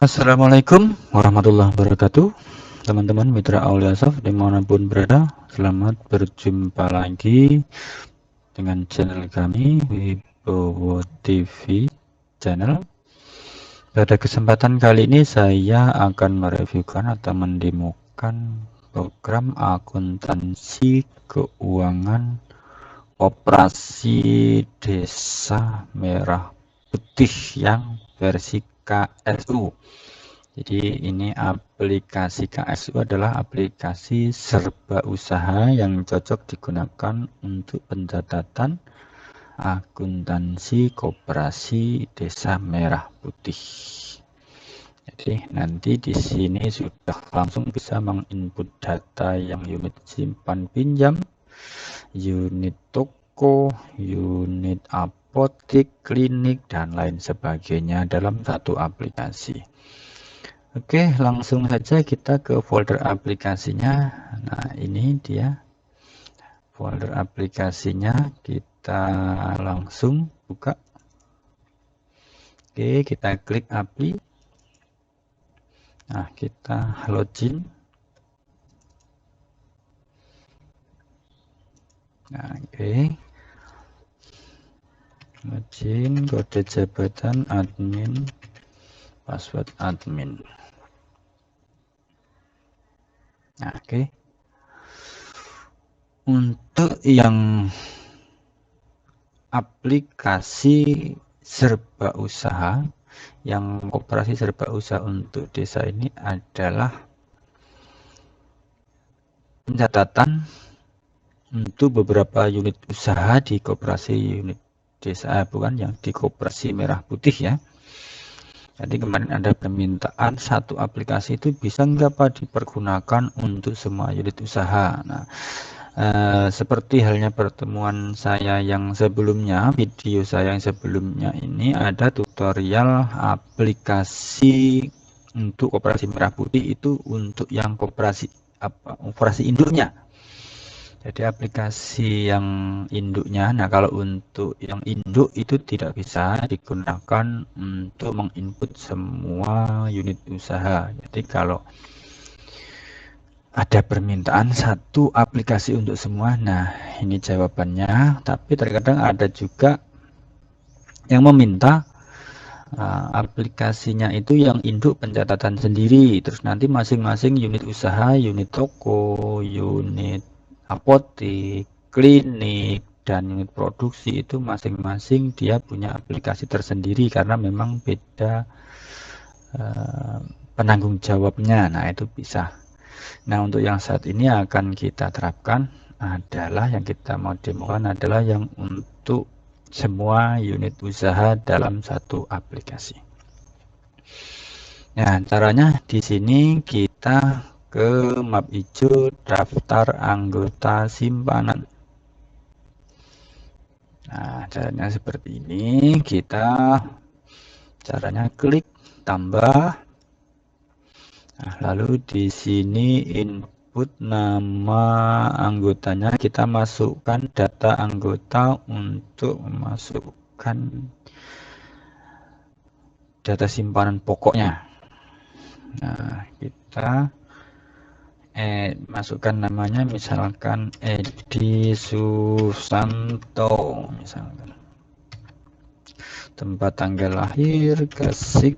Assalamualaikum warahmatullahi wabarakatuh. Teman-teman mitra Auliasoft dimanapun berada, selamat berjumpa lagi dengan channel kami Wibowo TV channel. Pada kesempatan kali ini saya akan mereviewkan atau mendemokan program akuntansi keuangan Koperasi Desa Merah Putih yang versi KSU. Jadi ini aplikasi KSU adalah aplikasi serba usaha yang cocok digunakan untuk pencatatan akuntansi koperasi Desa Merah Putih. Jadi nanti di sini sudah langsung bisa menginput data yang unit simpan pinjam, unit toko, unit apotek, klinik, dan lain sebagainya dalam satu aplikasi. Oke, langsung saja kita ke folder aplikasinya. Nah, ini dia folder aplikasinya. Kita langsung buka. Oke, kita klik API. Nah, kita login. Nah, oke. Login, kode jabatan admin, password admin. Nah, oke. Untuk yang aplikasi serba usaha, yang koperasi serba usaha untuk desa ini adalah pencatatan untuk beberapa unit usaha di koperasi unit desa, bukan yang di koperasi Merah Putih ya. Jadi kemarin ada permintaan satu aplikasi itu bisa nggak Pak dipergunakan untuk semua unit usaha. Nah, seperti halnya pertemuan saya yang sebelumnya, video saya yang sebelumnya ini ada tutorial aplikasi untuk koperasi Merah Putih itu untuk yang koperasi induknya. Jadi aplikasi yang induknya, nah kalau untuk yang induk itu tidak bisa digunakan untuk menginput semua unit usaha. Jadi kalau ada permintaan satu aplikasi untuk semua, nah ini jawabannya. Tapi terkadang ada juga yang meminta aplikasinya itu yang induk pencatatan sendiri, terus nanti masing-masing unit usaha, unit toko, unit apotek, klinik, dan unit produksi itu masing-masing dia punya aplikasi tersendiri karena memang beda penanggung jawabnya. Nah itu bisa. Nah untuk yang saat ini akan kita terapkan adalah yang kita mau demokan adalah yang untuk semua unit usaha dalam satu aplikasi. Nah caranya di sini kita ke map hijau daftar anggota simpanan. Nah caranya seperti ini, kita caranya klik tambah. Nah, lalu di sini input nama anggotanya, kita masukkan data anggota untuk memasukkan data simpanan pokoknya. Nah kita masukkan namanya misalkan Edi Susanto misalkan, tempat tanggal lahir Gresik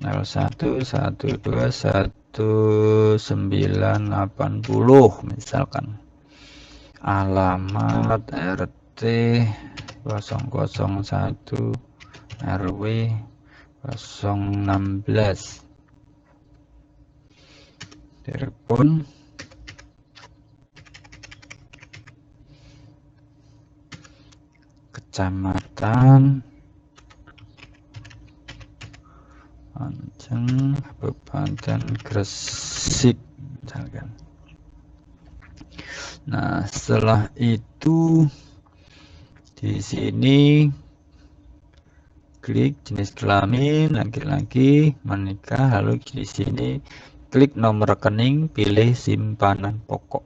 01121980 misalkan, alamat RT 001 RW 016, telepon kecamatan Panceng, Kabupaten Gresik misalkan. Nah setelah itu di sini klik jenis kelamin laki-laki, menikah, lalu di sini klik nomor rekening, pilih simpanan pokok.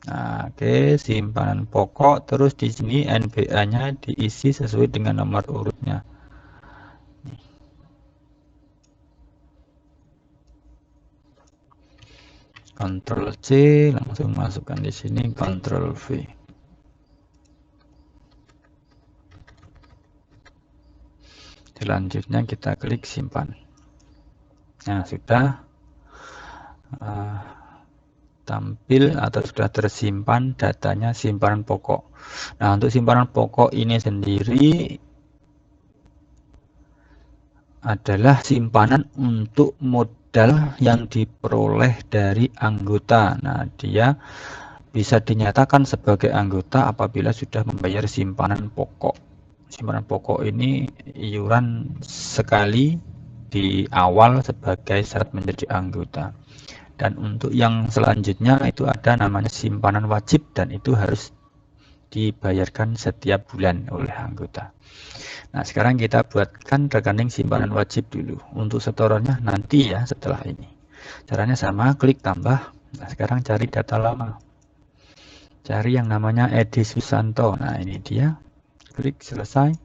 Nah, oke, simpanan pokok, terus di sini NBA-nya diisi sesuai dengan nomor urutnya. Ctrl C, langsung masukkan di sini, Ctrl V. Selanjutnya kita klik simpan. Nah, sudah tampil atau sudah tersimpan datanya simpanan pokok. Nah, untuk simpanan pokok ini sendiri adalah simpanan untuk modal yang diperoleh dari anggota. Nah, dia bisa dinyatakan sebagai anggota apabila sudah membayar simpanan pokok. Simpanan pokok ini iuran sekali di awal sebagai syarat menjadi anggota. Dan untuk yang selanjutnya itu ada namanya simpanan wajib, dan itu harus dibayarkan setiap bulan oleh anggota. Nah, sekarang kita buatkan rekening simpanan wajib dulu. Untuk setorannya nanti ya, setelah ini. Caranya sama, klik tambah. Nah, sekarang cari data lama. Cari yang namanya Edi Susanto. Nah, ini dia. Klik selesai.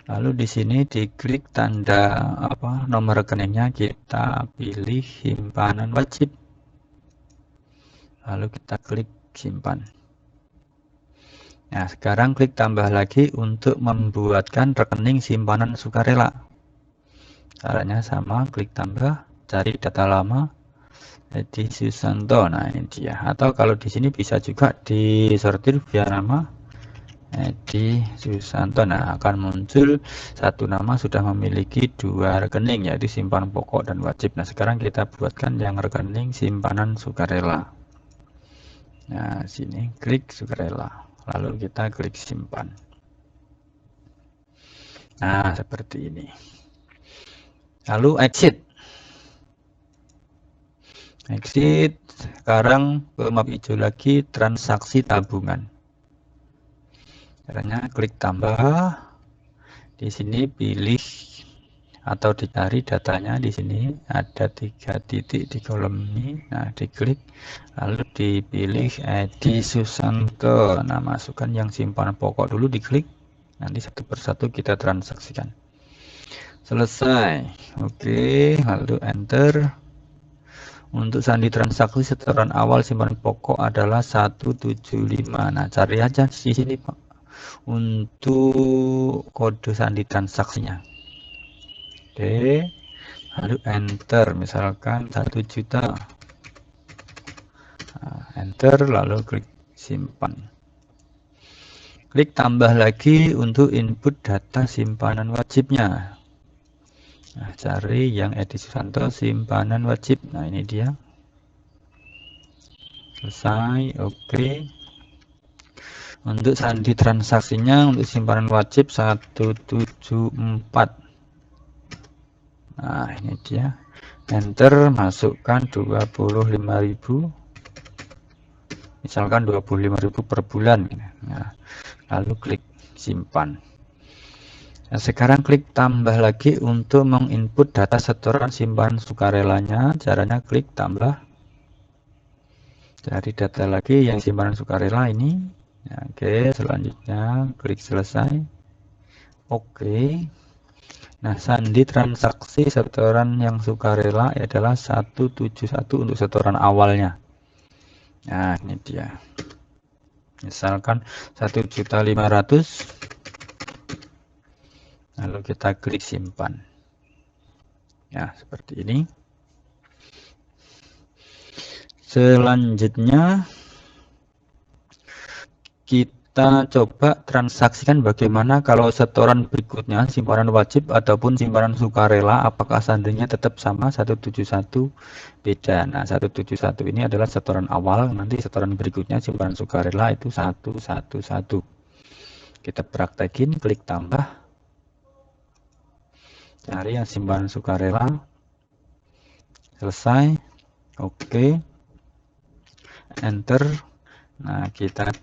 Lalu di sini diklik tanda nomor rekeningnya, kita pilih simpanan wajib. Lalu kita klik simpan. Nah, sekarang klik tambah lagi untuk membuatkan rekening simpanan sukarela. Caranya sama, klik tambah, cari data lama, Edi Susanto. Nah, ini dia. Atau kalau di sini bisa juga disortir via nama Edi Susanto. Nah, akan muncul satu nama sudah memiliki dua rekening, yaitu simpanan pokok dan wajib. Nah, sekarang kita buatkan yang rekening simpanan sukarela. Nah, sini klik sukarela. Lalu kita klik simpan. Nah, seperti ini. Lalu exit. Exit. Sekarang ke map hijau lagi, transaksi tabungan. Caranya klik tambah. Di sini pilih atau dicari datanya. Di sini ada 3 titik di kolom ini. Nah, diklik lalu dipilih Edi Susanto. Nah, masukkan yang simpanan pokok dulu, diklik. Nanti satu persatu kita transaksikan. Selesai. Oke, lalu enter. Untuk sandi transaksi setoran awal simpanan pokok adalah 175. Nah, cari aja di sini, Pak, untuk kode sandi transaksinya. Oke, lalu enter, misalkan 1 juta. Nah, enter, lalu klik simpan. Klik tambah lagi untuk input data simpanan wajibnya. Nah, cari yang Edi Susanto simpanan wajib. Nah, ini dia. Selesai. Oke. Untuk sandi transaksinya untuk simpanan wajib 174. Nah, ini dia. Enter, masukkan 25.000. Misalkan 25.000 per bulan. Nah, lalu klik simpan. Nah, sekarang klik tambah lagi untuk menginput data setoran simpanan sukarelanya. Caranya klik tambah. Cari data lagi yang simpanan sukarela ini. Ya, oke, selanjutnya klik selesai. Oke. Nah, sandi transaksi setoran yang sukarela adalah 171 untuk setoran awalnya. Nah, ini dia. Misalkan 1.500.000. Lalu kita klik simpan. Ya, seperti ini. Selanjutnya kita coba transaksikan bagaimana kalau setoran berikutnya simpanan wajib ataupun simpanan sukarela, apakah sandinya tetap sama 171, beda. Nah, 171 ini adalah setoran awal, nanti setoran berikutnya simpanan sukarela itu 111. Kita praktekin, klik tambah. Cari yang simpanan sukarela. Selesai. Oke. Enter. Nah, kita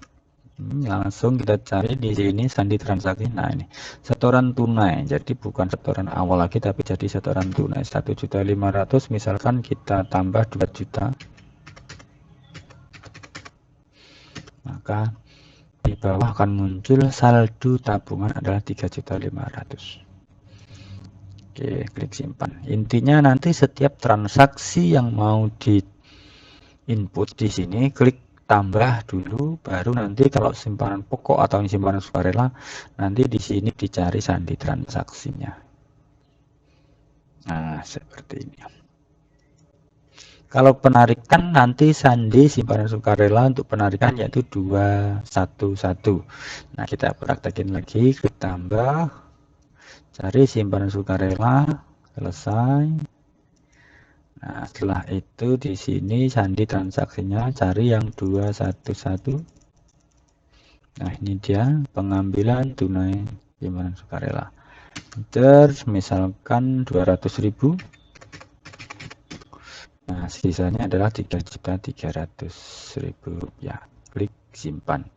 langsung kita cari di sini sandi transaksi. Nah, ini setoran tunai, jadi bukan setoran awal lagi tapi jadi setoran tunai 1.500.000. misalkan kita tambah 2 juta, maka di bawah akan muncul saldo tabungan adalah 3.500.000. Oke, klik simpan. Intinya nanti setiap transaksi yang mau di input di sini klik tambah dulu, baru nanti kalau simpanan pokok atau simpanan sukarela nanti di sini dicari sandi transaksinya. Nah, seperti ini. Kalau penarikan nanti sandi simpanan sukarela untuk penarikan yaitu 211. Nah, kita praktekin lagi, klik tambah, cari simpanan sukarela, selesai. Nah, setelah itu di sini sandi transaksinya, cari yang 211. Nah, ini dia pengambilan tunai simpanan sukarela. Terus misalkan 200.000. Nah, sisanya adalah 3.300.000 rupiah. Klik simpan.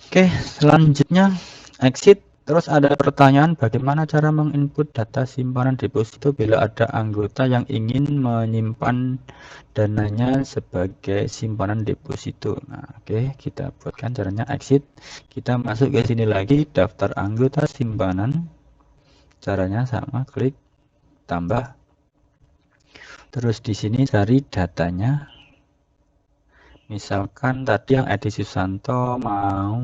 Oke, selanjutnya exit. Terus ada pertanyaan bagaimana cara menginput data simpanan deposito bila ada anggota yang ingin menyimpan dananya sebagai simpanan deposito. Nah, oke, kita buatkan caranya exit. Kita masuk ke sini lagi, daftar anggota simpanan. Caranya sama, klik tambah. Terus di sini cari datanya. Misalkan tadi yang Edi Susanto mau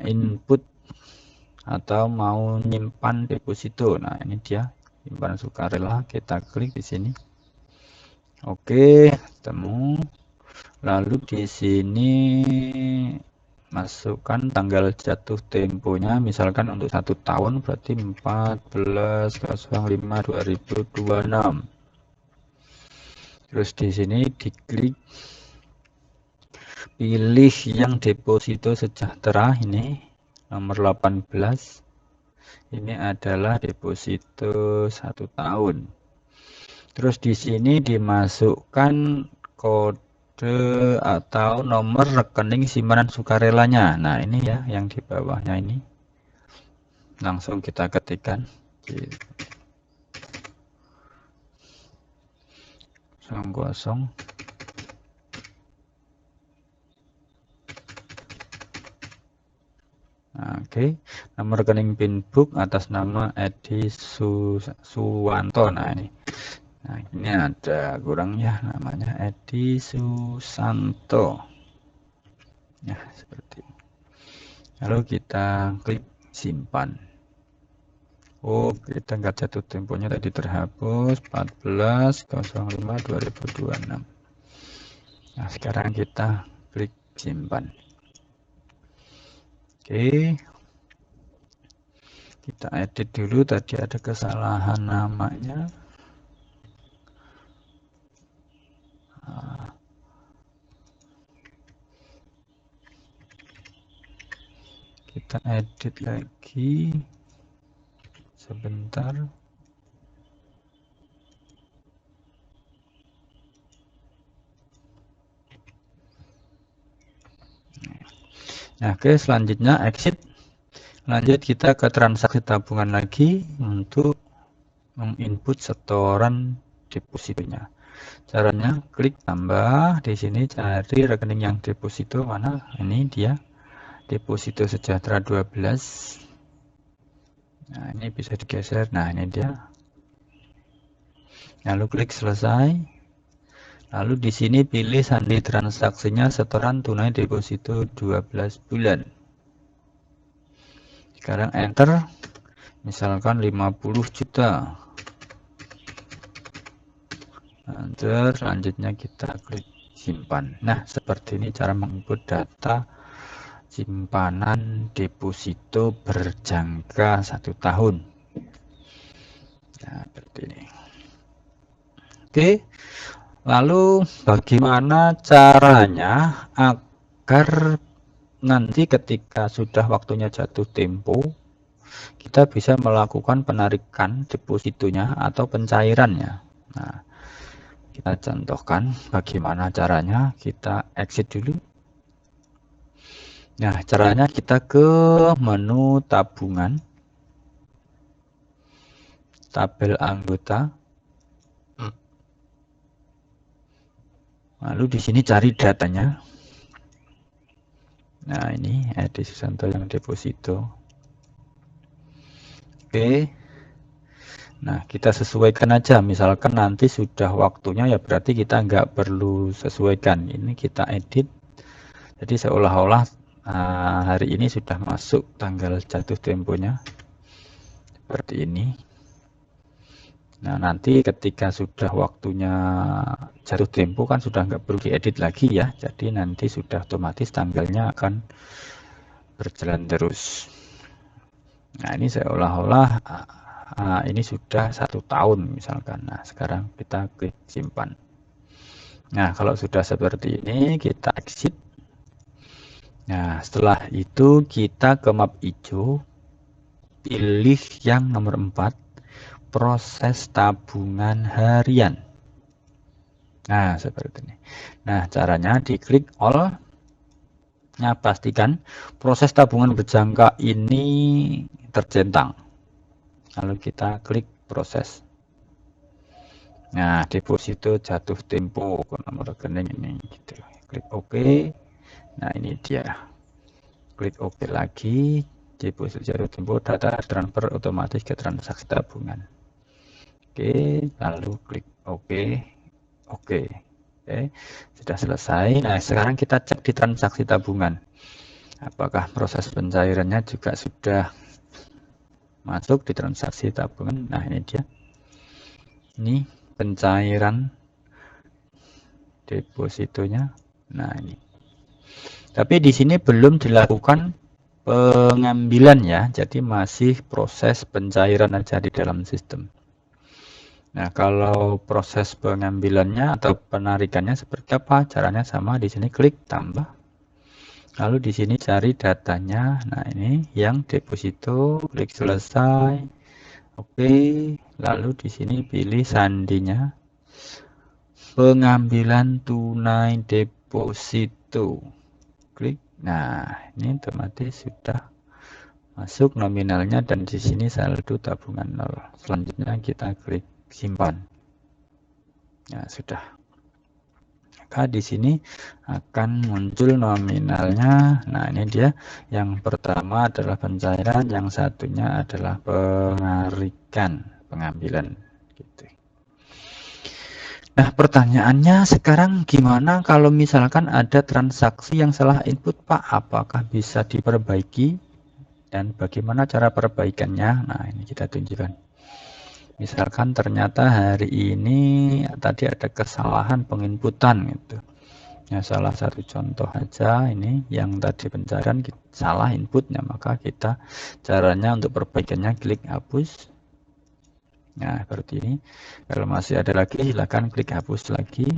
input atau mau nyimpan deposito. Nah, ini dia simpanan sukarela. Kita klik di sini. Oke, ketemu. Lalu di sini masukkan tanggal jatuh temponya. Misalkan untuk 1 tahun berarti 14.05.2026. Terus di sini diklik, pilih yang deposito sejahtera ini nomor 18. Ini adalah deposito 1 tahun. Terus di sini dimasukkan kode atau nomor rekening simpanan sukarelanya. Nah, ini ya yang di bawahnya ini. Langsung kita ketikkan. Kosong. Oke, nomor rekening Pinbook atas nama Edi Suwanto. Nah, ini ada kurangnya, namanya Edi Susanto. Ya, seperti ini. Lalu kita klik simpan. Oh, kita nggak jatuh temponya tadi terhapus 14.05.2026. Nah, sekarang kita klik simpan. Oke, kita edit dulu, tadi ada kesalahan namanya. Kita edit lagi sebentar. Nah, oke, selanjutnya exit. Lanjut kita ke transaksi tabungan lagi untuk menginput setoran depositonya. Caranya klik tambah, di sini cari rekening yang deposito mana? Ini dia. Deposito sejahtera 12. Nah, ini bisa digeser. Nah, ini dia. Lalu klik selesai. Lalu di sini pilih sandi transaksinya setoran tunai deposito 12 bulan. Sekarang enter. Misalkan 50 juta. Terus selanjutnya kita klik simpan. Nah, seperti ini cara menginput data simpanan deposito berjangka 1 tahun. Nah, seperti ini. Oke, lalu bagaimana caranya agar nanti ketika sudah waktunya jatuh tempo, kita bisa melakukan penarikan depositonya atau pencairannya. Nah, kita contohkan bagaimana caranya. Kita exit dulu. Nah, caranya kita ke menu tabungan, tabel anggota. Lalu di sini cari datanya. Nah, ini Edi Susanto yang deposito. Oke. Nah, kita sesuaikan aja. Misalkan nanti sudah waktunya, ya berarti kita nggak perlu sesuaikan. Ini kita edit. Jadi seolah-olah hari ini sudah masuk tanggal jatuh temponya. Seperti ini. Nah, nanti ketika sudah waktunya jatuh tempo kan sudah nggak perlu diedit lagi ya. Jadi nanti sudah otomatis tanggalnya akan berjalan terus. Nah, ini seolah-olah ini sudah 1 tahun misalkan. Nah, sekarang kita klik simpan. Nah, kalau sudah seperti ini, kita exit. Nah, setelah itu kita ke map hijau, pilih yang nomor 4, proses tabungan harian. Nah, seperti ini. Nah, caranya diklik all. Nah, pastikan proses tabungan berjangka ini tercentang. Lalu kita klik proses. Nah, deposito jatuh tempo nomor rekening ini gitu. Klik OK. Nah, ini dia. Klik OK lagi. Deposito jatuh tempo, data transfer otomatis ke transaksi tabungan. Oke, lalu klik OK. Oke. Oke, sudah selesai. Nah, sekarang kita cek di transaksi tabungan. Apakah proses pencairannya juga sudah masuk di transaksi tabungan? Nah, ini dia. Ini pencairan depositonya. Nah, ini. Tapi di sini belum dilakukan pengambilan ya. Jadi masih proses pencairan aja di dalam sistem. Nah, kalau proses pengambilannya atau penarikannya seperti apa? Caranya sama, di sini klik tambah. Lalu di sini cari datanya. Nah, ini yang deposito, klik selesai. Oke, lalu di sini pilih sandinya. Pengambilan tunai deposito. Klik. Nah, ini otomatis sudah masuk nominalnya dan di sini saldo tabungan 0. Selanjutnya kita klik simpan. Nah, sudah. Maka di sini akan muncul nominalnya. Nah, ini dia. Yang pertama adalah pencairan, yang satunya adalah penarikan, pengambilan gitu. Nah, pertanyaannya sekarang gimana kalau misalkan ada transaksi yang salah input, Pak? Apakah bisa diperbaiki? Dan bagaimana cara perbaikannya? Nah, ini kita tunjukkan. Misalkan ternyata hari ini tadi ada kesalahan penginputan gitu. Ya, salah satu contoh aja ini yang tadi pencarian salah inputnya, maka kita caranya untuk perbaikannya klik hapus. Nah, seperti ini. Kalau masih ada lagi silakan klik hapus lagi.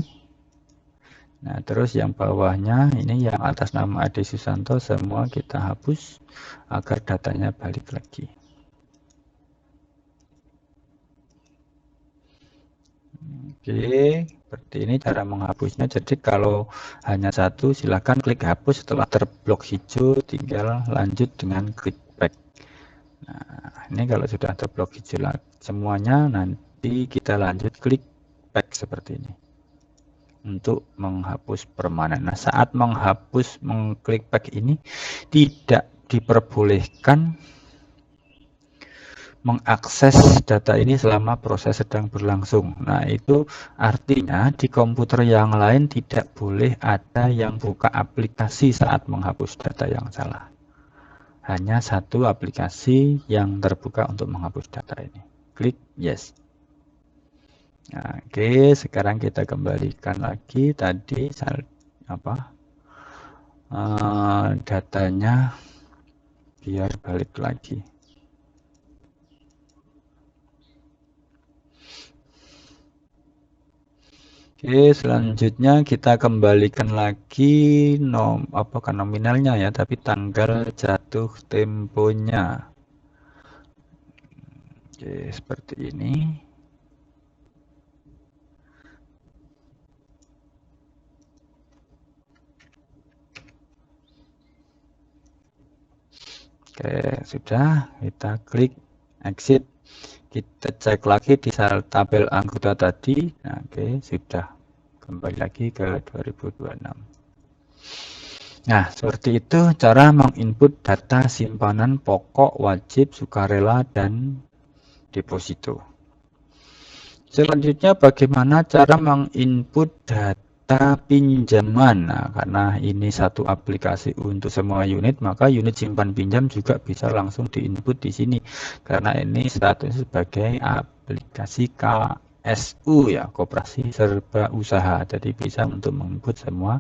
Nah, terus yang bawahnya ini yang atas nama Ade Susanto semua kita hapus agar datanya balik lagi. Oke, seperti ini cara menghapusnya. Jadi kalau hanya satu silahkan klik hapus, setelah terblok hijau tinggal lanjut dengan klik back. Nah, ini kalau sudah terblok hijau semuanya, nanti kita lanjut klik back seperti ini untuk menghapus permanen. Nah, saat menghapus mengklik back ini tidak diperbolehkan mengakses data ini selama proses sedang berlangsung. Nah, itu artinya di komputer yang lain tidak boleh ada yang buka aplikasi saat menghapus data yang salah. Hanya satu aplikasi yang terbuka untuk menghapus data ini. Klik yes. Nah, oke, sekarang kita kembalikan lagi tadi datanya biar balik lagi. Oke, selanjutnya kita kembalikan lagi nominalnya ya, tapi tanggal jatuh temponya. Oke, seperti ini. Oke, sudah, kita klik exit. Kita cek lagi di tabel anggota tadi. Nah, oke, sudah kembali lagi ke 2026. Nah, seperti itu cara menginput data simpanan pokok, wajib, sukarela, dan deposito. Selanjutnya bagaimana cara menginput data pinjaman. Nah, karena ini satu aplikasi untuk semua unit, maka unit simpan pinjam juga bisa langsung diinput di sini. Karena ini statusnya sebagai aplikasi KSU ya, Koperasi Serba Usaha. Jadi bisa untuk menginput semua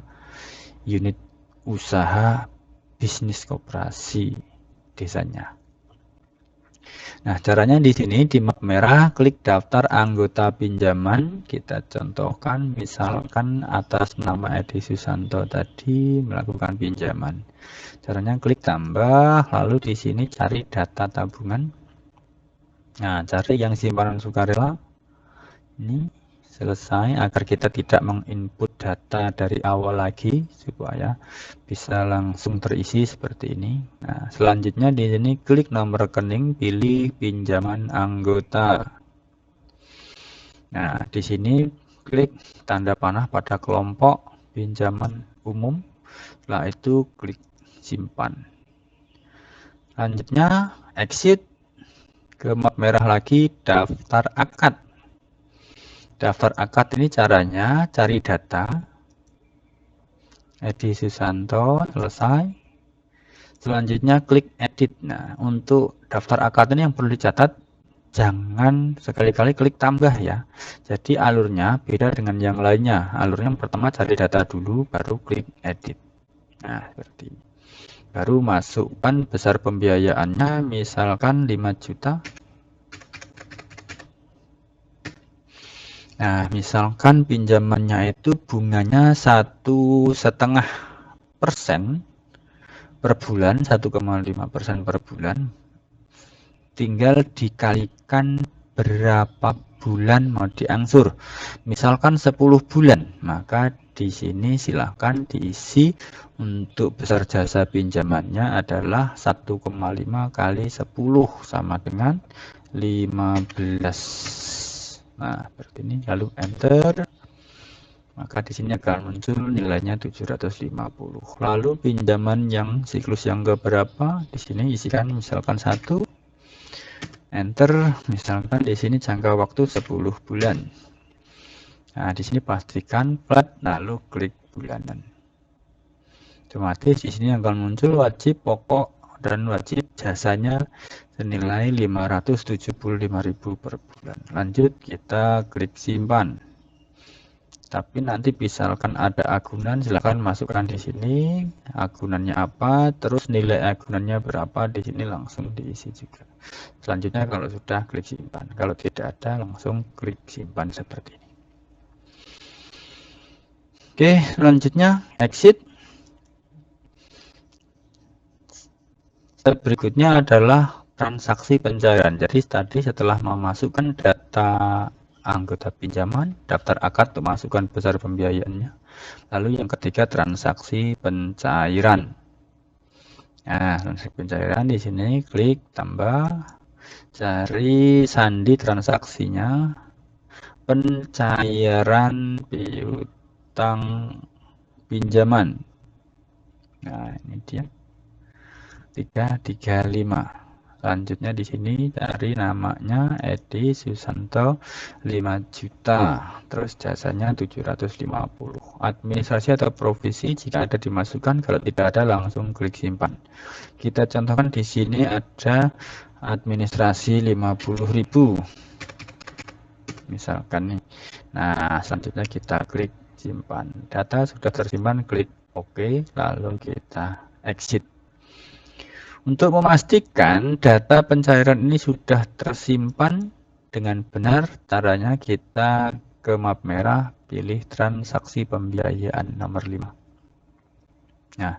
unit usaha bisnis koperasi desanya. Nah, caranya di sini di map merah, klik daftar anggota pinjaman. Kita contohkan, misalkan atas nama Edi Susanto tadi melakukan pinjaman. Caranya klik tambah, lalu di sini cari data tabungan. Nah, cari yang simpanan sukarela. Ini selesai agar kita tidak menginput data dari awal lagi supaya bisa langsung terisi seperti ini. Nah, selanjutnya di sini klik nomor rekening, pilih pinjaman anggota. Nah, di sini klik tanda panah pada kelompok pinjaman umum. Setelah itu klik simpan. Selanjutnya exit ke map merah lagi, daftar akad. Daftar akad ini caranya cari data Edi Susanto, selesai. Selanjutnya klik edit. Nah, untuk daftar akad ini yang perlu dicatat, jangan sekali-kali klik tambah ya. Jadi alurnya beda dengan yang lainnya. Alurnya yang pertama cari data dulu, baru klik edit. Nah, seperti ini. Baru masukkan besar pembiayaannya, misalkan 5 juta. Nah, misalkan pinjamannya itu bunganya 1,5% per bulan, 1,5% per bulan. Tinggal dikalikan berapa bulan mau diangsur. Misalkan 10 bulan, maka di sini silahkan diisi untuk besar jasa pinjamannya adalah 1,5 kali 10 sama dengan 15. Nah, seperti ini, lalu enter. Maka di sini akan muncul nilainya 750. Lalu pinjaman yang siklus yang keberapa? Di sini isikan misalkan 1. Enter, misalkan di sini jangka waktu 10 bulan. Nah, di sini pastikan plat, lalu klik bulanan. Otomatis di sini akan muncul wajib pokok dan wajib jasanya senilai 575.000 per bulan. Lanjut kita klik simpan. Tapi nanti misalkan ada agunan, silahkan masukkan di sini agunannya apa, terus nilai agunannya berapa, di sini langsung diisi juga. Selanjutnya kalau sudah klik simpan, kalau tidak ada langsung klik simpan seperti ini. Oke, selanjutnya exit. Step berikutnya adalah transaksi pencairan. Jadi tadi setelah memasukkan data anggota pinjaman, daftar akad untuk masukkan besar pembiayaannya. Lalu yang ketiga transaksi pencairan. Nah, transaksi pencairan di sini klik tambah, cari sandi transaksinya, pencairan piutang pinjaman. Nah, ini dia. 335. Selanjutnya di sini cari namanya Edi Susanto 5 juta. Terus jasanya 750. Administrasi atau provisi jika ada dimasukkan, kalau tidak ada langsung klik simpan. Kita contohkan di sini ada administrasi 50.000. Misalkan nih. Nah, selanjutnya kita klik simpan. Data sudah tersimpan, klik OK, lalu kita exit. Untuk memastikan data pencairan ini sudah tersimpan dengan benar, caranya kita ke map merah, pilih transaksi pembiayaan nomor 5. Nah,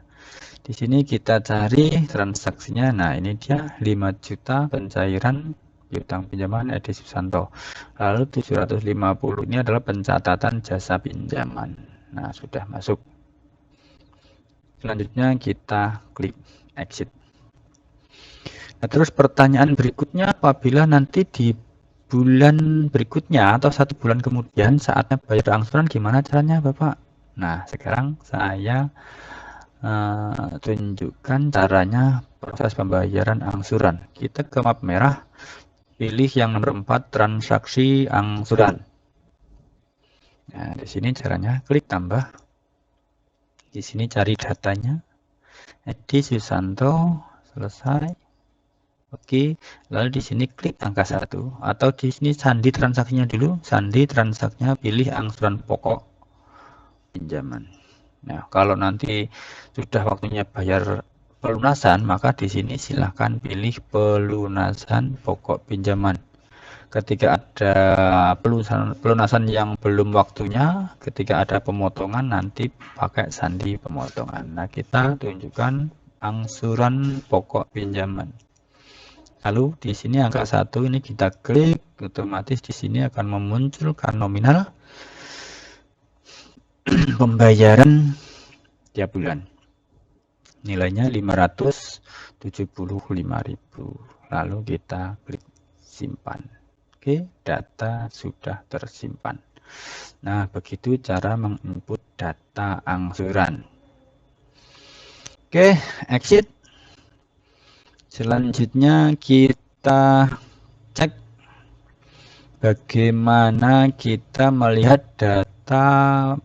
di sini kita cari transaksinya. Nah, ini dia 5 juta pencairan piutang pinjaman Edi Susanto. Lalu 750 ini adalah pencatatan jasa pinjaman. Nah, sudah masuk. Selanjutnya kita klik exit. Nah, terus pertanyaan berikutnya, apabila nanti di bulan berikutnya atau 1 bulan kemudian saatnya bayar angsuran, gimana caranya Bapak? Nah, sekarang saya tunjukkan caranya proses pembayaran angsuran. Kita ke map merah, pilih yang nomor 4 transaksi angsuran. Nah, di sini caranya klik tambah. Di sini cari datanya. Edi Susanto, selesai. Oke, lalu di sini klik angka 1 atau di sini sandi transaksinya dulu, sandi transaksinya pilih angsuran pokok pinjaman. Nah, kalau nanti sudah waktunya bayar pelunasan, maka di sini silahkan pilih pelunasan pokok pinjaman. Ketika ada pelunasan yang belum waktunya, ketika ada pemotongan nanti pakai sandi pemotongan. Nah, kita tunjukkan angsuran pokok pinjaman. Lalu di sini angka 1 ini kita klik, otomatis di sini akan memunculkan nominal pembayaran tiap bulan. Nilainya 575.000. Lalu kita klik simpan. Oke, data sudah tersimpan. Nah, begitu cara menginput data angsuran. Oke, exit. Selanjutnya kita cek bagaimana kita melihat data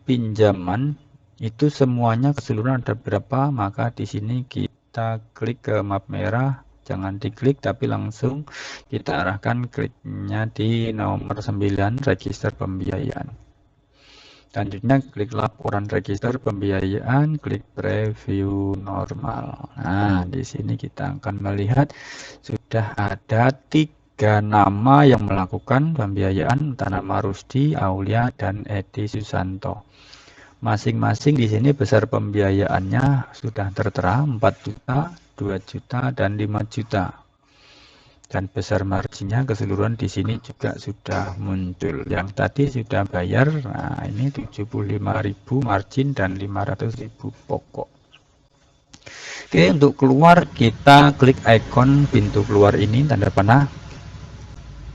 pinjaman itu semuanya keseluruhan ada berapa. Maka di sini kita klik ke map merah, jangan diklik tapi langsung kita arahkan kliknya di nomor 9 register pembiayaan. Selanjutnya klik laporan register pembiayaan, klik preview normal. Nah, di sini kita akan melihat sudah ada 3 nama yang melakukan pembiayaan, entah nama Rusdi, Aulia, dan Edi Susanto. Masing-masing di sini besar pembiayaannya sudah tertera 4 juta, 2 juta, dan 5 juta. Dan besar marginnya keseluruhan di sini juga sudah muncul. Yang tadi sudah bayar, nah ini 75.000 margin dan 500.000 pokok. Oke, untuk keluar kita klik ikon pintu keluar ini, tanda panah.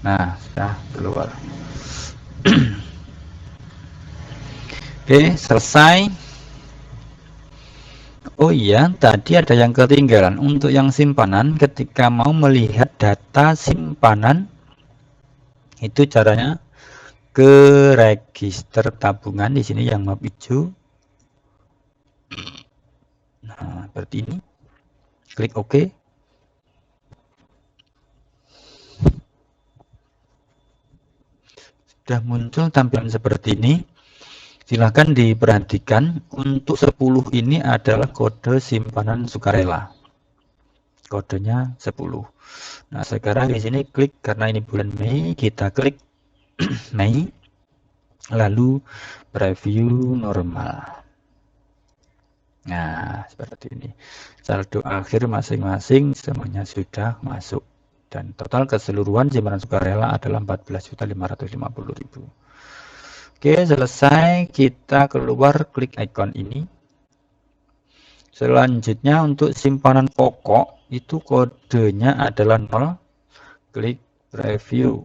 Nah, sudah keluar. Oke, selesai. Oh iya, tadi ada yang ketinggalan. Untuk yang simpanan, ketika mau melihat data simpanan, itu caranya ke register tabungan di sini yang map hijau. Nah, seperti ini. Klik OK. Sudah muncul tampilan seperti ini. Silahkan diperhatikan, untuk 10 ini adalah kode simpanan sukarela. Kodenya 10. Nah, sekarang di sini klik, karena ini bulan Mei, kita klik Mei, lalu preview normal. Nah, seperti ini. Saldo akhir masing-masing semuanya sudah masuk. Dan total keseluruhan simpanan sukarela adalah 14.550.000. Oke, selesai. Kita keluar, klik ikon ini. Selanjutnya untuk simpanan pokok itu kodenya adalah 0. Klik preview.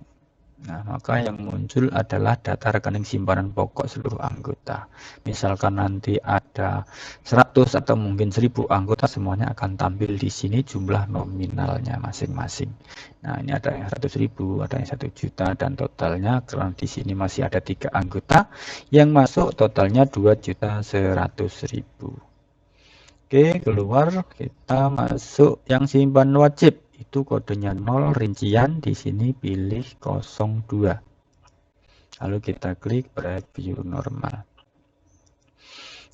Nah, maka yang muncul adalah data rekening simpanan pokok seluruh anggota. Misalkan nanti ada 100 atau mungkin 1000 anggota, semuanya akan tampil di sini jumlah nominalnya masing-masing. Nah, ini ada yang 100.000, ada yang 1 juta, dan totalnya karena di sini masih ada 3 anggota yang masuk, totalnya 2.100.000. Oke, keluar, kita masuk yang simpan wajib. Itu kodenya 0, rincian di sini pilih 02. Lalu kita klik preview normal.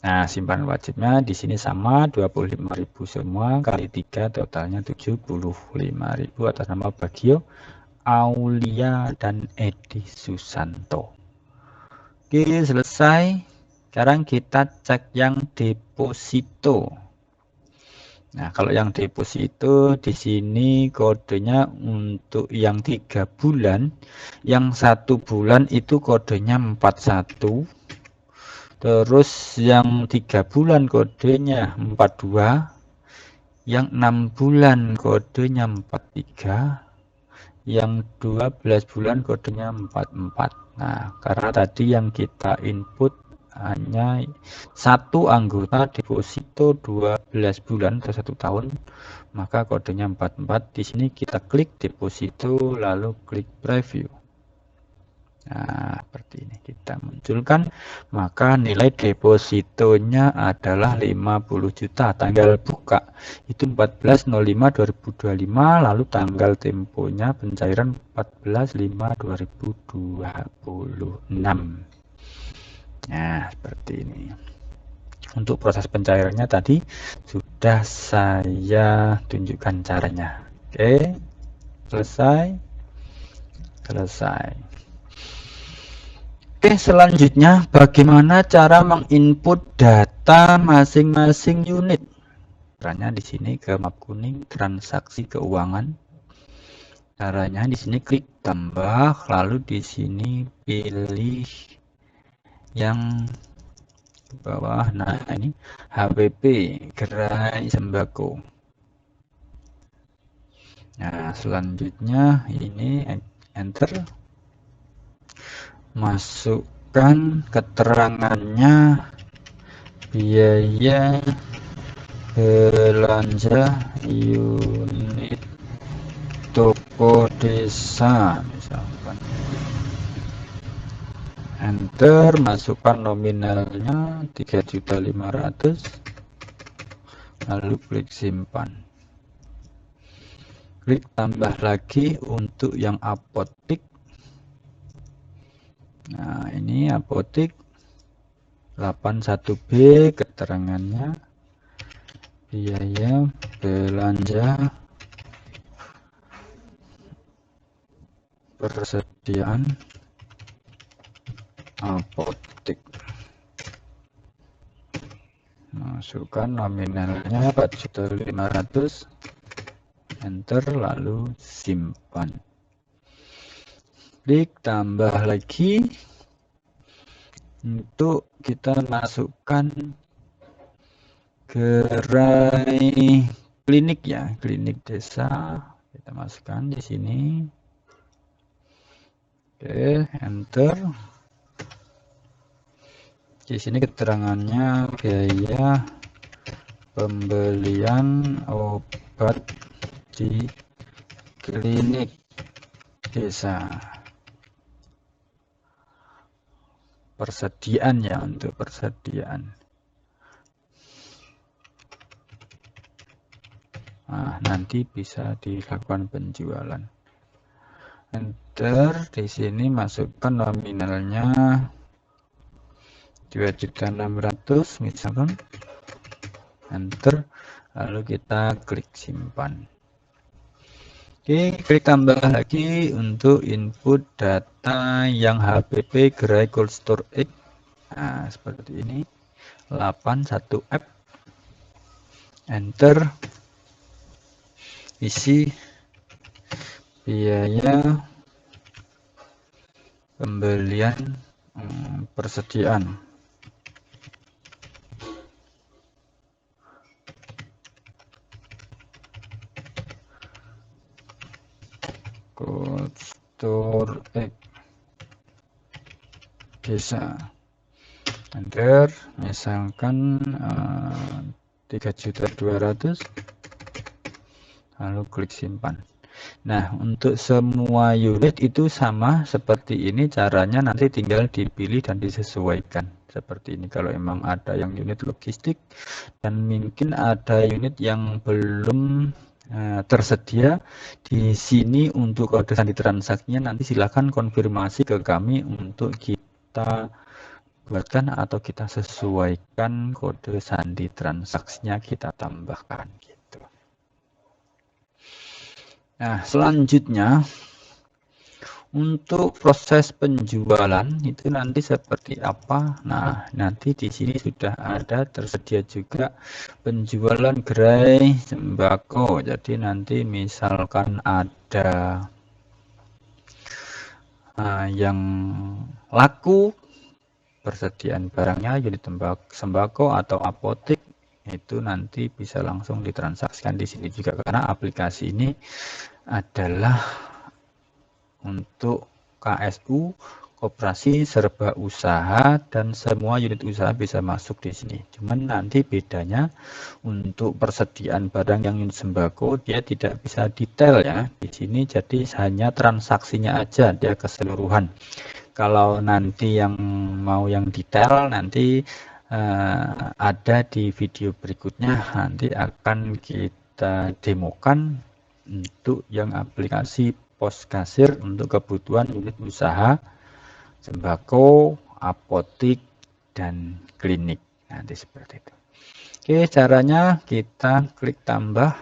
Nah, simpan wajibnya di sini sama 25.000 semua kali 3, totalnya 75.000 atas nama Bagio, Aulia, dan Edi Susanto. Oke, selesai. Sekarang kita cek yang deposito. Nah, kalau yang deposito di sini kodenya untuk yang 3 bulan, yang 1 bulan itu kodenya 41. Terus yang 3 bulan kodenya 42. Yang 6 bulan kodenya 43. Yang 12 bulan kodenya 44. Nah, karena tadi yang kita input hanya satu anggota deposito 12 bulan atau 1 tahun, maka kodenya 44. Di sini kita klik deposito lalu klik preview. Nah, seperti ini kita munculkan, maka nilai depositonya adalah 50 juta. Tanggal buka itu 14.05.2025, lalu tanggal temponya pencairan 14.05.2026. Nah, seperti ini. Untuk proses pencairannya tadi sudah saya tunjukkan caranya. Oke, selesai. Oke, selanjutnya bagaimana cara menginput data masing-masing unit. Caranya di sini ke map kuning transaksi keuangan. Caranya di sini klik tambah, lalu di sini pilih yang ke bawah. Nah, ini HPP gerai sembako. Nah, selanjutnya ini enter. Masukkan keterangannya biaya belanja unit toko desa misalkan. Enter, masukkan nominalnya 3.500.000, lalu klik simpan. Klik tambah lagi untuk yang apotik. Nah, ini apotik 81B, keterangannya biaya belanja persediaan apotik. Masukkan nominalnya 4.500.000, enter, lalu simpan. Klik tambah lagi untuk kita masukkan gerai klinik ya, klinik desa. Kita masukkan di sini. Oke, enter. Di sini keterangannya biaya pembelian obat di klinik desa. Persediaan ya, untuk persediaan. Nah, nanti bisa dilakukan penjualan. Enter, di sini masukkan nominalnya 2.600.000 misalkan. Enter, lalu kita klik simpan. Oke, klik tambah lagi untuk input data yang HPP gerai cold store X. Nah, seperti ini. 81F. Enter. Isi biaya pembelian persediaan. Cold store X desa. Enter, misalkan 3.200.000, lalu klik simpan. Nah, untuk semua unit itu sama seperti ini caranya, nanti tinggal dipilih dan disesuaikan seperti ini. Kalau memang ada yang unit logistik dan mungkin ada unit yang belum tersedia di sini untuk kode sandi transaksinya, nanti silakan konfirmasi ke kami untuk kita buatkan atau kita sesuaikan kode sandi transaksinya, kita tambahkan gitu. Nah, selanjutnya untuk proses penjualan itu nanti seperti apa? Nah, nanti di sini sudah ada tersedia juga penjualan gerai sembako. Jadi nanti misalkan ada yang laku, persediaan barangnya unit sembako atau apotik, itu nanti bisa langsung ditransaksikan di sini juga, karena aplikasi ini adalah untuk KSU, koperasi serba usaha dan semua unit usaha bisa masuk di sini. Cuman nanti bedanya untuk persediaan barang yang unit sembako dia tidak bisa detail ya di sini, jadi hanya transaksinya aja dia keseluruhan. Kalau nanti yang mau yang detail nanti ada di video berikutnya, nanti akan kita demokan untuk yang aplikasi pos kasir untuk kebutuhan unit usaha sembako, apotik, dan klinik. Nanti seperti itu. Oke, caranya kita klik tambah.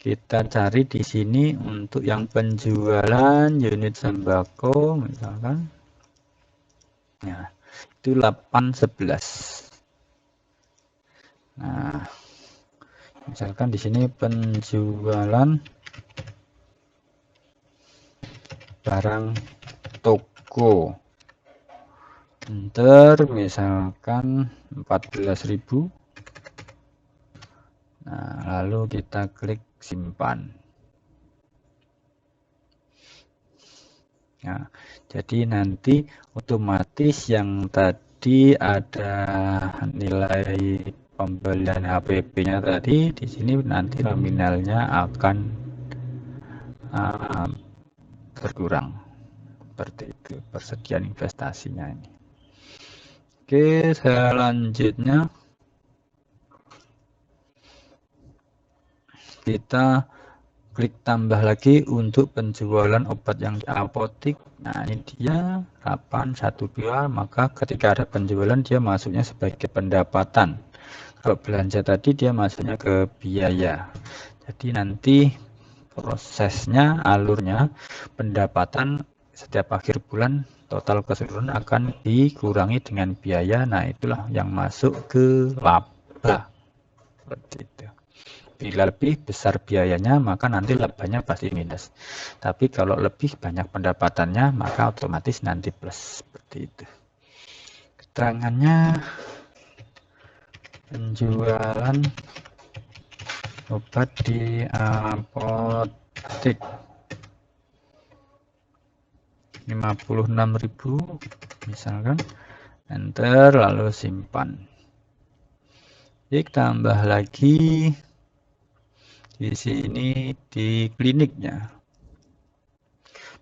Kita cari di sini untuk yang penjualan unit sembako, misalkan. Ya, itu 811. Nah, misalkan di sini penjualan barang toko. Enter misalkan 14.000. Nah, lalu kita klik simpan. Nah, jadi nanti otomatis yang tadi ada nilai pembelian HPP-nya tadi di sini nanti nominalnya akan berkurang. Seperti itu persediaan investasinya ini. Oke, selanjutnya kita klik tambah lagi untuk penjualan obat yang di apotik. Nah, ini dia 812, maka ketika ada penjualan dia masuknya sebagai pendapatan. Kalau belanja tadi dia masuknya ke biaya. Jadi nanti prosesnya, alurnya, pendapatan setiap akhir bulan total keseluruhan akan dikurangi dengan biaya. Nah, itulah yang masuk ke laba. Seperti itu. Bila lebih besar biayanya, maka nanti labanya pasti minus. Tapi kalau lebih banyak pendapatannya, maka otomatis nanti plus. Seperti itu. Keterangannya penjualan obat di apotek 56.000 misalkan, enter lalu simpan. Klik tambah lagi di sini di kliniknya,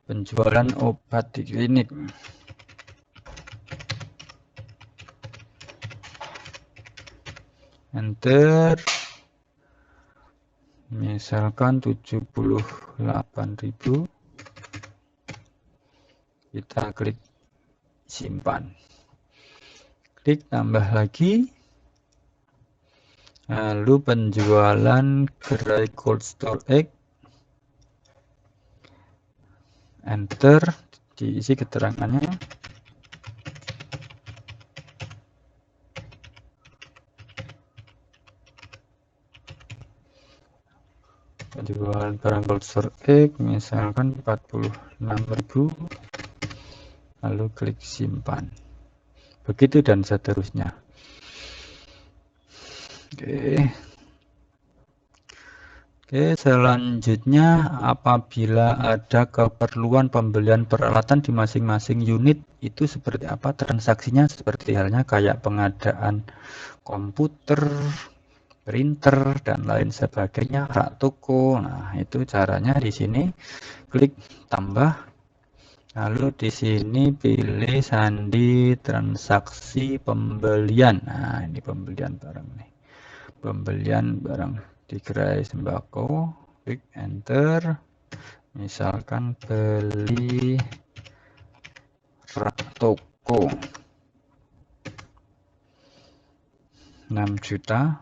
penjualan obat di klinik. Enter misalkan 78.000, kita klik simpan, klik tambah lagi, lalu penjualan gerai cold storage, enter, diisi keterangannya. Penjualan barang cold storage misalkan 46.000, lalu klik simpan. Begitu dan seterusnya. Oke, selanjutnya apabila ada keperluan pembelian peralatan di masing-masing unit, itu seperti apa transaksinya? Seperti halnya kayak pengadaan komputer, printer, dan lain sebagainya, rak toko. Nah, itu caranya di sini klik tambah, lalu di sini pilih sandi transaksi pembelian. Nah, ini pembelian barang nih, pembelian barang di gerai sembako, klik enter, misalkan beli rak toko 6 juta.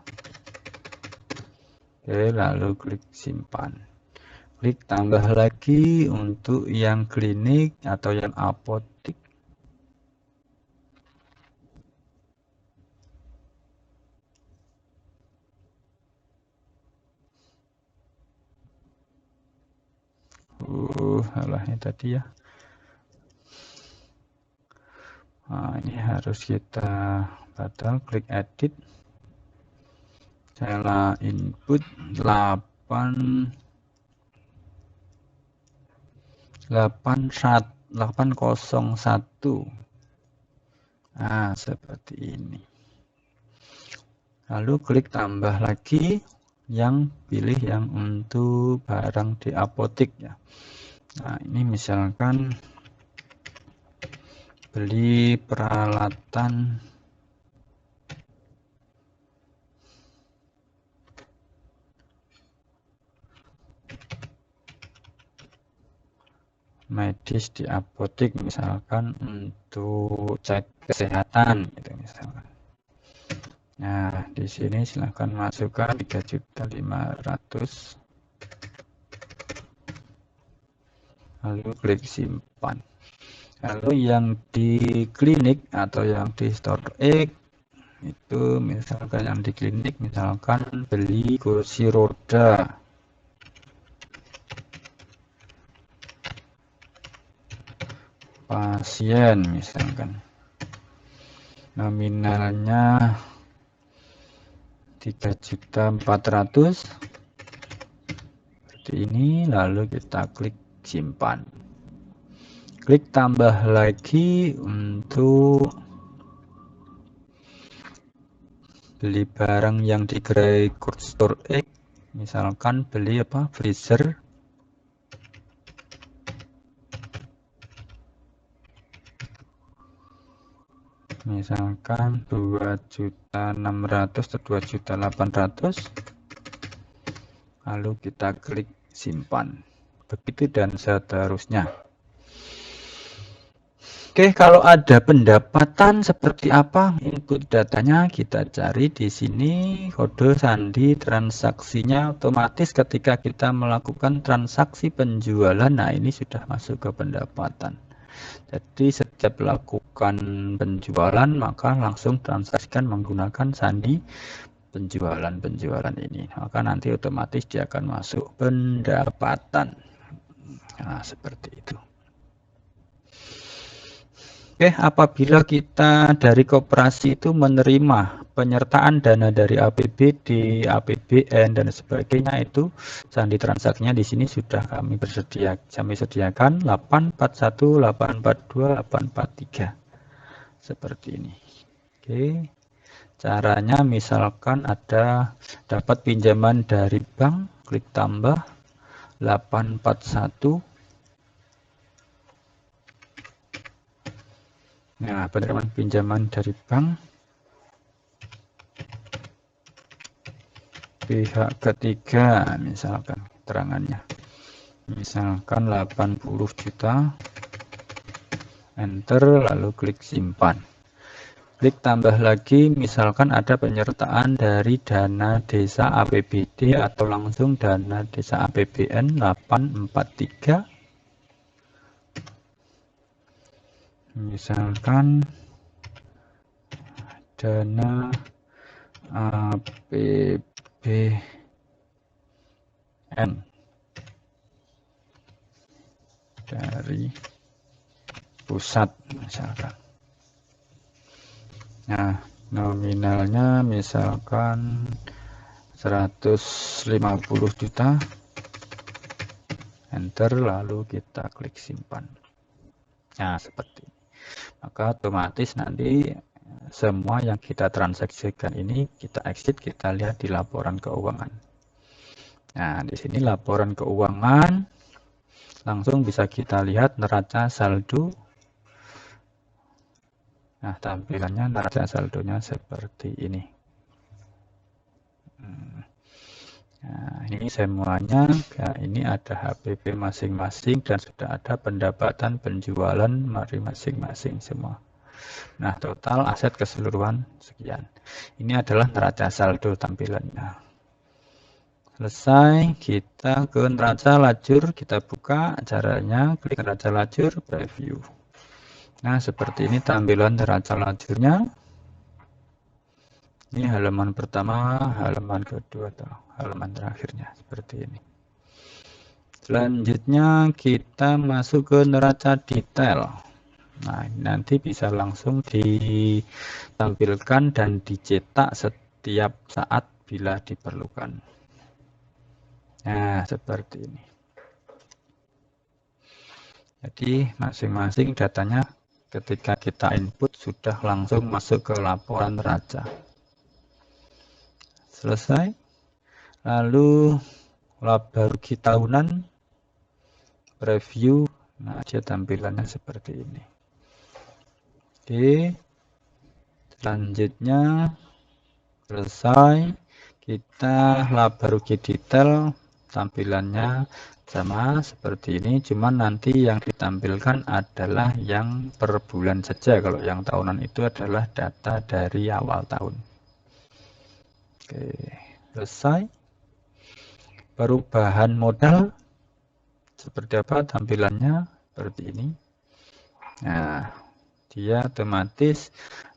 Oke, lalu klik simpan, klik tambah lagi untuk yang klinik atau yang apotik. Salahnya tadi ya. Nah, ini harus kita batal, klik edit, salah input 8 801. Nah, seperti ini. Lalu klik tambah lagi, yang pilih yang untuk barang di apotik ya. Nah, ini misalkan beli peralatan medis di apotik, misalkan untuk cek kesehatan gitu misalkan. Nah, di sini silahkan masukkan 3.500.000, lalu klik simpan. Lalu yang di klinik atau yang di StoreX itu misalkan yang di klinik, misalkan beli kursi roda. Pasien misalkan. Nominalnya 3.400.000 seperti ini, lalu kita klik simpan. Klik tambah lagi untuk beli barang yang di gerai StoreX, misalkan beli freezer. Misalkan 2.600.000 atau 2.800.000, lalu kita klik simpan. Begitu dan seterusnya. Oke, kalau ada pendapatan seperti apa input datanya, kita cari di sini kode sandi transaksinya otomatis ketika kita melakukan transaksi penjualan. Nah, ini sudah masuk ke pendapatan. Jadi setiap melakukan penjualan maka langsung transaksikan menggunakan sandi penjualan ini. Maka nanti otomatis dia akan masuk pendapatan. Nah, seperti itu. Oke, apabila kita dari koperasi itu menerima penyertaan dana dari APBD, APBN dan sebagainya, itu sandi transaksinya di sini sudah kami sediakan 841, 842, 843 seperti ini. Oke, caranya misalkan ada dapat pinjaman dari bank, klik tambah 841. Nah, penerimaan pinjaman dari bank pihak ketiga, misalkan keterangannya, misalkan 80 juta, enter, lalu klik simpan. Klik tambah lagi, misalkan ada penyertaan dari dana desa APBD atau langsung dana desa APBN 843. Misalkan dana APBN dari pusat misalkan. Nah, nominalnya misalkan 150 juta, enter, lalu kita klik simpan. Nah, seperti ini. Maka otomatis nanti semua yang kita transaksikan ini kita exit, kita lihat di laporan keuangan. Nah, di sini laporan keuangan langsung bisa kita lihat neraca saldo. Nah, tampilannya neraca saldonya seperti ini. Nah, ini semuanya, ya, ini ada HPP masing-masing dan sudah ada pendapatan penjualan mari masing-masing semua. Nah, total aset keseluruhan sekian. Ini adalah neraca saldo tampilannya. Selesai, kita ke neraca lajur, kita buka caranya, klik neraca lajur, preview. Nah, seperti ini tampilan neraca lajurnya. Ini halaman pertama, halaman kedua, atau halaman terakhirnya, seperti ini. Selanjutnya kita masuk ke neraca detail. Nah, nanti bisa langsung ditampilkan dan dicetak setiap saat bila diperlukan. Nah, seperti ini. Jadi masing-masing datanya ketika kita input sudah langsung masuk ke laporan neraca. Selesai. Lalu laba rugi tahunan, preview. Nah, dia tampilannya seperti ini. Oke. Selanjutnya selesai. Kita laba rugi detail, tampilannya sama seperti ini, cuman nanti yang ditampilkan adalah yang per bulan saja. Kalau yang tahunan itu adalah data dari awal tahun. Oke, selesai. Perubahan modal seperti apa tampilannya? Seperti ini. Nah, dia otomatis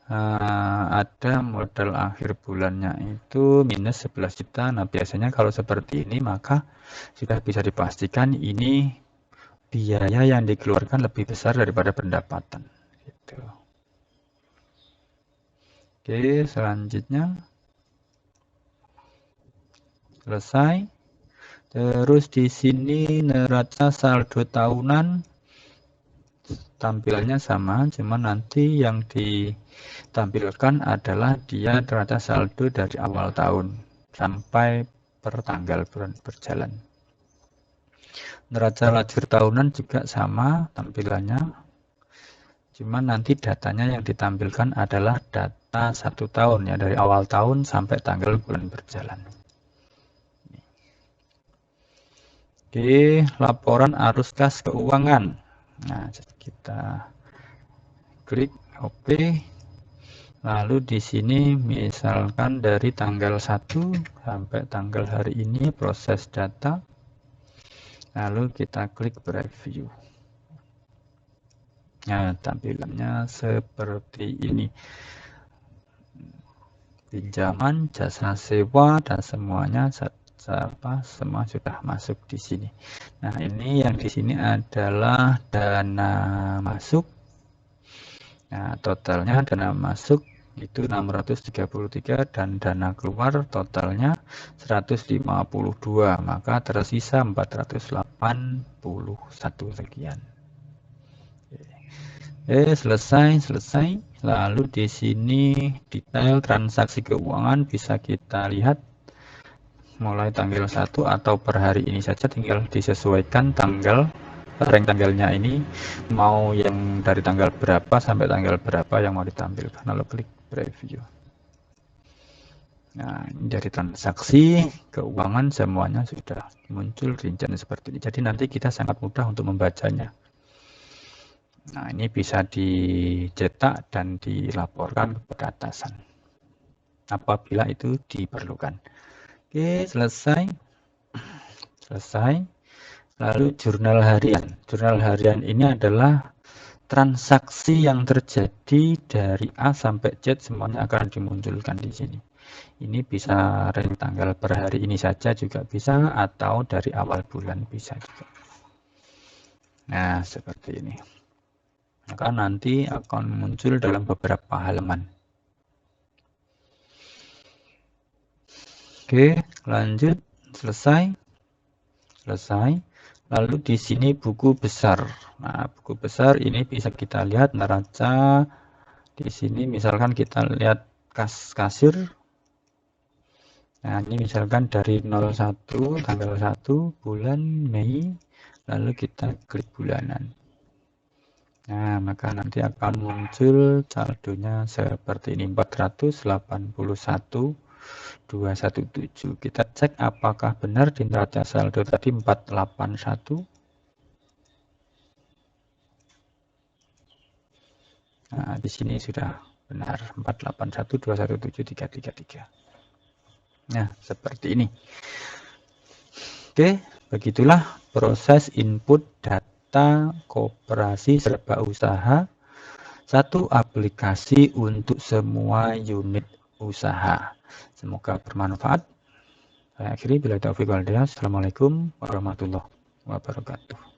ada modal akhir bulannya itu minus 11 juta. Nah, biasanya kalau seperti ini maka sudah bisa dipastikan ini biaya yang dikeluarkan lebih besar daripada pendapatan. Gitu. Oke, selanjutnya selesai. Terus di sini neraca saldo tahunan tampilannya sama, cuman nanti yang ditampilkan adalah dia neraca saldo dari awal tahun sampai per tanggal bulan berjalan. Neraca lajur tahunan juga sama tampilannya, cuman nanti datanya yang ditampilkan adalah data 1 tahun ya, dari awal tahun sampai tanggal bulan berjalan. Oke, laporan arus kas keuangan. Nah, kita klik OK. Lalu di sini misalkan dari tanggal 1 sampai tanggal hari ini proses data. Lalu kita klik preview. Nah, tampilannya seperti ini. Pinjaman, jasa sewa, dan semuanya semua sudah masuk di sini. Nah, ini yang di sini adalah dana masuk. Nah, totalnya dana masuk itu 633 dan dana keluar totalnya 152, maka tersisa 481 sekian. Selesai. Lalu di sini detail transaksi keuangan bisa kita lihat mulai tanggal 1 atau per hari ini saja, tinggal disesuaikan tanggalnya ini mau yang dari tanggal berapa sampai tanggal berapa yang mau ditampilkan. Lalu klik preview. Nah, ini dari transaksi keuangan semuanya sudah muncul rincian seperti ini. Jadi nanti kita sangat mudah untuk membacanya. Nah, ini bisa dicetak dan dilaporkan kepada atasan apabila itu diperlukan. Oke, selesai. Lalu jurnal harian. Jurnal harian ini adalah transaksi yang terjadi dari A sampai Z, semuanya akan dimunculkan di sini. Ini bisa rank tanggal per hari ini saja juga bisa, atau dari awal bulan bisa juga. Nah, seperti ini. Maka nanti akan muncul dalam beberapa halaman. Oke, lanjut. Selesai. Lalu di sini buku besar. Nah, buku besar ini bisa kita lihat neraca. Di sini misalkan kita lihat kasir. Nah, ini misalkan dari 01 tanggal 1 bulan Mei, lalu kita klik bulanan. Nah, maka nanti akan muncul saldonya seperti ini, 481,217. Kita cek apakah benar di neraca saldo tadi 481. Nah, di sini sudah benar 481,217,333. Nah, seperti ini. Oke, begitulah proses input data koperasi serba usaha, satu aplikasi untuk semua unit usaha. Semoga bermanfaat. Saya akhiri, bila taufiq wal hidayah. Assalamualaikum warahmatullahi wabarakatuh.